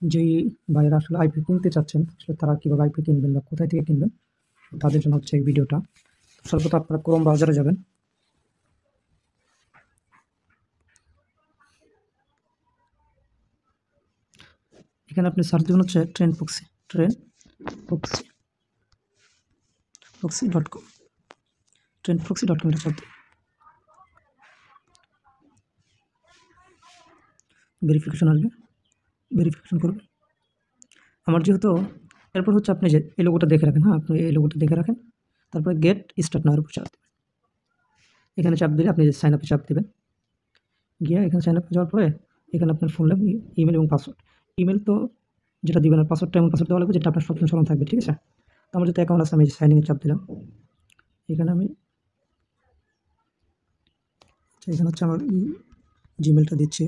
যেই ভাইয়েরা আসলে আইপি কিনতে চাচ্ছেন, আসলে তারা কীভাবে আইপি কিনবেন বা কোথায় থেকে কিনবেন, তাদের জন্য হচ্ছে এই ভিডিওটা। সর্বপ্রথম আপনারা ক্রোম ব্রাউজারে যাবেন। এখানে আপনি সার্চ দেবেন হচ্ছে ট্রেন্ডফক্সি ট্রেন্ডফক্সি.com ট্রেন্ডফক্সি.com এটা সার্চ দিন। ভেরিফিকেশন আসবে, ভেরিফিকেশন করবেন। আমার যেহেতু এরপর হচ্ছে আপনি যে এই লোগোটা দেখে রাখেন, হ্যাঁ, আপনি এই লোগোটা দেখে রাখেন। তারপরে গেট স্টার্ট নাওয়ের উপর চাপ দেবেন। এখানে চাপ দিলে আপনি সাইন আপে চাপ দেবেন। গিয়ে এখানে সাইন আপে যাওয়ার পরে এখানে আপনার ফুল নেম, ইমেল এবং পাসওয়ার্ড। ইমেল তো যেটা দিবেন, আর পাসওয়ার্ডটা এমন পাসওয়ার্ড দেওয়া লাগবে যেটা আপনার সবসময় স্মরণ থাকবে, ঠিক আছে? তো আমার যেহেতু অ্যাকাউন্ট আছে, আমি সাইন ইনে চাপ দিলাম। এখানে আমি এখানে হচ্ছে আমার জিমেলটা দিচ্ছি।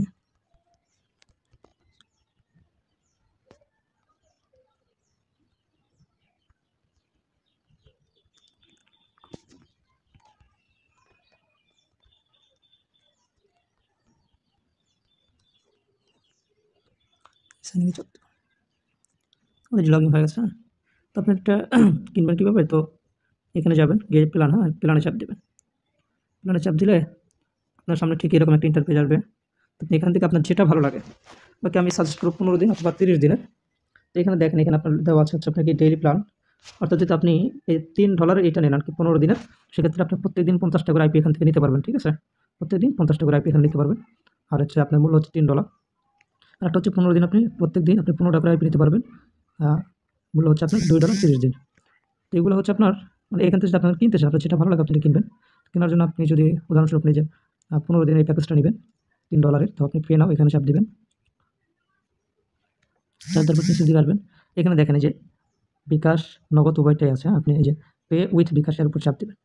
সাইন ইনে চাপ দেবো। আমার লগ ইন হয়ে গেছে, হ্যাঁ। তো আপনি একটা কিনবেন কীভাবে? তো এখানে যাবেন, গিয়ে প্ল্যান, হ্যাঁ, প্ল্যানে চাপ দেবেন। প্ল্যানে চাপ দিলে আপনার সামনে ঠিক এরকম একটা ইন্টারফেস আসবে। আপনি এখান থেকে আপনার যেটা ভালো লাগে, বাকি আমি সাজেস্ট করব 15 দিন অথবা 30 দিনের। তো এখানে দেখেন, এখানে আপনার দেওয়া আছে হচ্ছে আপনাকে ডেইলি প্ল্যান। অর্থাৎ যদি আপনি এই $3 এটা নেন আর কি 15 দিনের, সেক্ষেত্রে আপনি প্রত্যেকদিন 50 টাকা করে আইপি এখান থেকে নিতে পারবেন, ঠিক আছে? প্রত্যেকদিন 50 টাকা করে আইপি এখানে নিতে পারবেন। আর হচ্ছে আপনার মূল্য হচ্ছে $3। আর একটা হচ্ছে 15 দিন আপনি প্রত্যেকদিন আপনি 15 টাকা করে আইপি নিতে পারবেন। মূল্য হচ্ছে আপনার $2 30 দিন। তো এগুলো হচ্ছে আপনার মানে এখান থেকে যদি আপনার কিনতে চান, আপনার যেটা ভালো লাগে আপনি কিনবেন। কেনার জন্য আপনি যদি উদাহরণস্বরূপ আপনি যে 15 দিনের এই প্যাকেজটা নেবেন $3, তো আপনি পে নাও এখানে চাপ দিবেন। তারপর নিচে দিকে আসবেন। এখানে দেখেন এই যে বিকাশ, নগদ উভয়টাই আছে, হ্যাঁ। আপনি এই যে পে উইথ বিকাশের উপর চাপ দিবেন।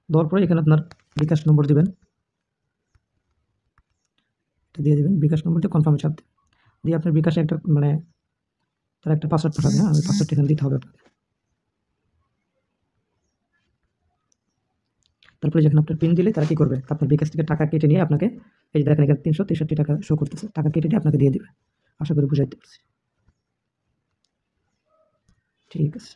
দেওয়ার পরে এখানে আপনার বিকাশ নম্বর দিবেন, এটা দিয়ে দিবেন। বিকাশ নম্বর দিয়ে কনফার্মে চাপ দিন। দিয়ে আপনার বিকাশে একটা মানে তারা একটা পাসওয়ার্ড পাঠাবে, হ্যাঁ, ওই পাসওয়ার্ডটা এখানে দিতে হবে আপনাকে। তারপরে যখন আপনার পিন দিলে তারা কী করবে? আপনার বিকাশ থেকে টাকা কেটে নিয়ে আপনাকে এই যে দেখেন এখানে 363 টাকা শো করতেছে। টাকা কেটে নিয়ে আপনাকে দিয়ে দিবে। আশা করি বুঝাইতে পারছি। ঠিক আছে।